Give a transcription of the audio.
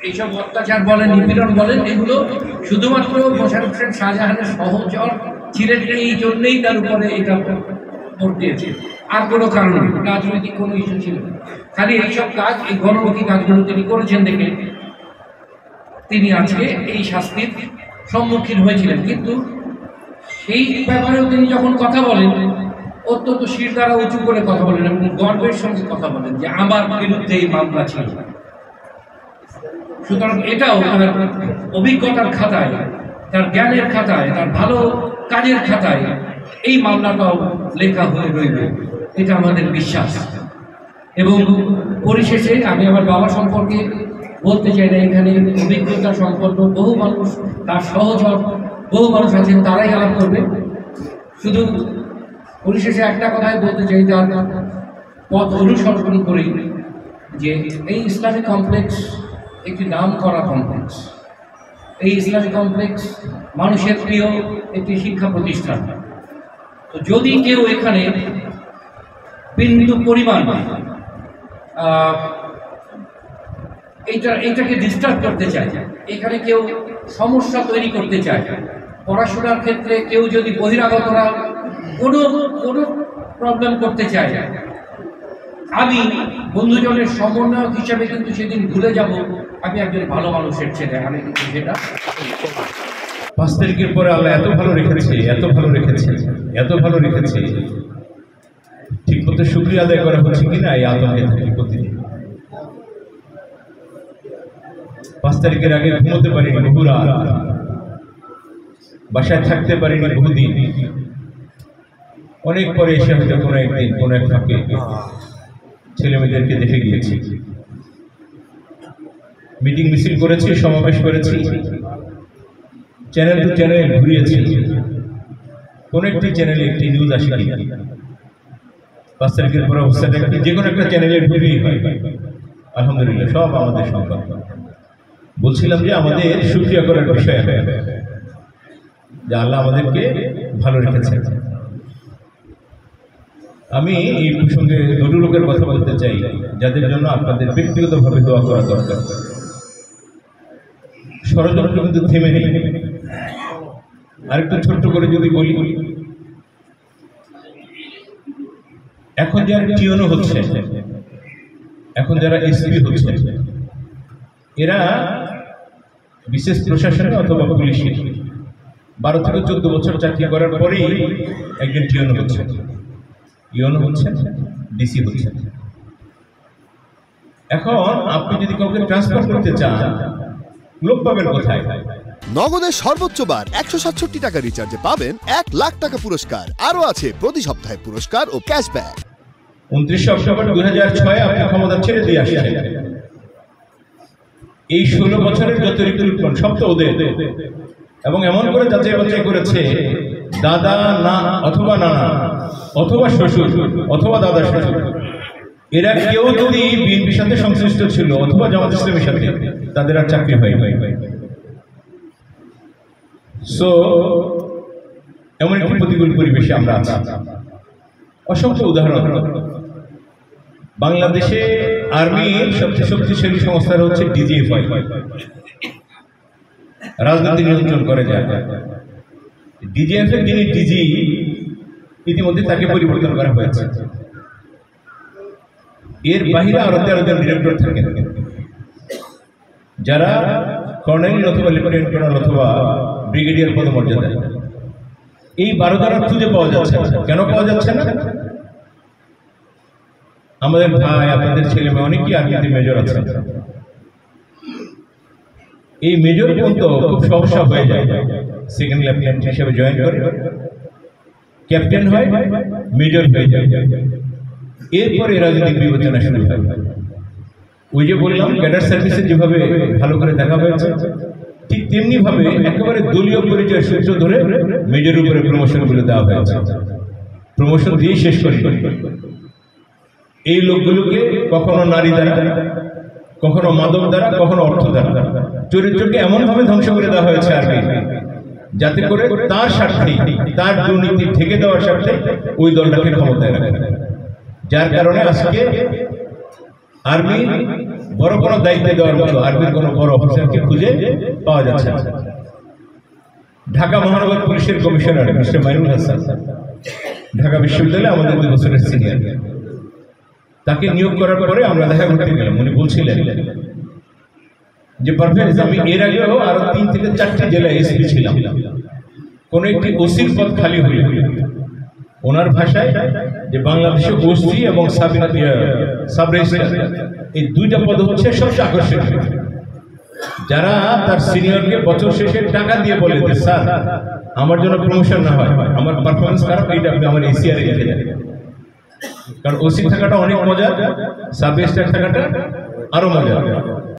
এইসব অত্যাচার বলেন, নিপীড়ন বলেন, এগুলো শুধুমাত্র মোশাররফ হোসেন শাহজাহানের সহচর ছিলেন, এই জন্যেই তার উপরে এটা ভোট দিয়েছে, আর কোনো কারণ নেই, রাজনৈতিক কোনো ইস্যু ছিল না। খালি এইসব কাজ, এই গণমুখী কাজগুলো তিনি করেছেন দেখে তিনি আজকে এই শাস্তির সম্মুখীন হয়েছিলেন। কিন্তু সেই ব্যাপারেও তিনি যখন কথা বলেন, অত্যন্ত শির দ্বারা উঁচু করে কথা বলেন এবং গর্বের সঙ্গে কথা বলেন যে আমার বিরুদ্ধে এই মামলা ছিল। সুতরাং এটাও তার অভিজ্ঞতার খাতায়, তার জ্ঞানের খাতায়, তার ভালো কাজের খাতায় এই মামলাটাও লেখা হয়ে রইবে, এটা আমাদের বিশ্বাস। এবং পরিশেষে আমি আমার বাবা সম্পর্কে বলতে চাই না, এখানে অভিজ্ঞতা সম্পন্ন বহু মানুষ, তার সহচর বহু মানুষ আছেন, তারাই আলাপ করবে। শুধু পরিশেষে একটা কথাই বলতে চাই, তার পথ অনুসরণ করি যে এই ইসলামিক কমপ্লেক্স একটি নাম করা কমপ্লেক্স। এই ইসলামিক কমপ্লেক্স মানুষের প্রিয় একটি শিক্ষা প্রতিষ্ঠান। তো যদি কেউ এখানে বিন্দু পরিমাণ এইটাকে ডিস্টার্ব করতে চায়, এখানে কেউ সমস্যা তৈরি করতে চায়, পড়াশোনার ক্ষেত্রে কেউ যদি বহিরাগতরা কোনো প্রবলেম করতে চায়, আমি বন্ধুজনের সমন্বয়ক হিসাবে কিন্তু সেদিন ভুলে যাব আমি একজন ভালো মানুষের ছেলে। আমি কিন্তু সেটা 5 তারিখের পরে আল্লাহ এত ভালো রেখেছে, এত ভালো রেখেছে, এত ভালো রেখেছে, ঠিক মতো শুকরিয়া আদায় করা হচ্ছে কিনা এই আতঙ্কে থাকি প্রতিদিন। 5 তারিখের আগে ঘুমোতে পারিনি বহু রাত, বাসায় থাকতে পারিনি বহুদিন। অনেক পরে এসে হয়তো কোনো একদিন কোনো এক ফাঁকে ছেলে মেয়েদেরকে দেখে গিয়েছি, মিটিং মিছিল করেছি, সমাবেশ করেছি, চ্যানেল টু চ্যানেল ঘুরিয়েছি, কোন একটি চ্যানেলে একটি নিউজ আসে কিনা। 5 তারিখের পর অবস্থাটা যে কোনো একটা চ্যানেলে ঢুকলেই হয়। আলহামদুলিল্লাহ সব আমাদের সংবাদ। বলছিলাম যে আমাদের শুকরিয়া করার বিষয় যে আল্লাহ আমাদেরকে ভালো রেখেছে। আমি এই প্রসঙ্গে দুটো লোকের কথা বলতে চাই যাদের জন্য আপনাদের ব্যক্তিগতভাবে দোয়া করা দরকার। ষড়যন্ত্র কিন্তু থেমে নেই। আরেকটু ছোট্ট করে যদি বলি, এখন যারা টিওনো হচ্ছে, এখন যারা এসপি হচ্ছে, এরা বিশেষ প্রশাসনে অথবা পুলিশে 12 থেকে 14 বছর চাকরি করার পরেই একজন টিওনো হচ্ছে, ইওনো হচ্ছে, ডিসি হচ্ছে। এখন আপনি যদি কাউকে ট্রান্সফার করতে চান, লোক পাবেন কোথায়? নগদের সর্বোচ্চ বার 167 টাকা রিচার্জে পাবেন 1 লাখ টাকা পুরস্কার। আরো আছে প্রতি সপ্তাহে পুরস্কার ও ক্যাশব্যাক। 29 অক্টোবর 2006 আপনি ক্ষমতা ছেড়ে দিয়ে আসছেন। এই 16 বছরের যত রিক্রুটমেন্ট সব তো ওদের, এবং এমন করে যাচাই বাছাই করেছে দাদা না অথবা নানা অথবা শ্বশুর অথবা দাদা শ্বশুর, এরা কেউ যদি বিএনপির সাথে সংশ্লিষ্ট ছিল অথবা জামাত ইসলামের সাথে, তাদের আর চাকরি হয়। সো এমন একটি প্রতিকূল পরিবেশে আমরা আছি। অসংখ্য উদাহরণ। বাংলাদেশে আর্মির সবচেয়ে শক্তিশালী সংস্থা হচ্ছে ডিজিএফআই, রাজনীতি নিয়ন্ত্রণ করে যায়। ডিজিএফআই যিনি ডিজি, ইতিমধ্যে তাকে পরিবর্তন করা হয়েছে। এর বাহিরে আরো 13 জন ডিরেক্টর থাকেন, যারা কর্নেল অথবা লেফটেন্যান্ট কর্নেল অথবা ব্রিগেডিয়ার পদমর্যাদা। এই 12 জন খুঁজে পাওয়া যাচ্ছে না। কেন পাওয়া যাচ্ছে না? আমাদের ভাই, আপনাদের ছেলে মেয়ে অনেকেই আর্মিতে মেজর আছে। এই মেজর পর্যন্ত খুব সমস্যা হয়ে যায়, সেকেন্ড লেফটেন্যান্ট হিসেবে জয়েন করে ক্যাপ্টেন হয়, মেজর হয়ে যায়, এরপরে রাজনৈতিক বিবেচনা শুরু হয়। ওই যে বললাম ক্যাডার সার্ভিসে যেভাবে ভালো করে দেখা হয়েছে, ঠিক তেমনি ভাবে একেবারে দলীয় পরিচয় সূত্র ধরে মেজর উপরে প্রমোশনগুলো দেওয়া হয়েছে। প্রমোশন দিয়ে শেষ করে এই লোকগুলোকে কখনো নারী দ্বারা, কখনো মাদক দ্বারা, কখনো অর্থ দ্বারা চরিত্রকে এমনভাবে ধ্বংস করে দেওয়া হয়েছে আর্মি, যাতে করে তার স্বার্থে, তার দুর্নীতি ঠেকে দেওয়ার স্বার্থে ওই দলটাকে ক্ষমতায় রাখে। যার কারণে আজকে আর্মি বড় কোনো দায়িত্ব দেওয়ার মতো আর্মির কোনো বড় অফিসারকে খুঁজে পাওয়া যাচ্ছে না। ঢাকা মহানগর পুলিশের কমিশনার মিস্টার মাইনুল হাসান, ঢাকা বিশ্ববিদ্যালয়ে আমাদের 2 বছরের সিনিয়র, তাকে নিয়োগ করার পরে আমরা দেখা করতে গেলাম। উনি বলছিলেন যে পারভেজ, আমি এর আগেও আরো 3 থেকে 4টি জেলায় এসপি ছিলাম, কোন একটি ওসির পদ খালি হলে ওনার ভাষায় যে বাংলাদেশে ওসি এবং সাব রেজিস্ট্রার এই 2টা পদ হচ্ছে সবচেয়ে আকর্ষণীয়। যারা তার সিনিয়রকে বছর শেষে টাকা দিয়ে বলে যে স্যার আমার জন্য প্রমোশন না হয়, আমার পারফরমেন্স খারাপ, এইটা আপনি আমার এসিআর এ লিখে দেন। কারণ ওসি থাকাটা অনেক মজার, সাব রেজিস্ট্রার থাকাটা আরো মজার।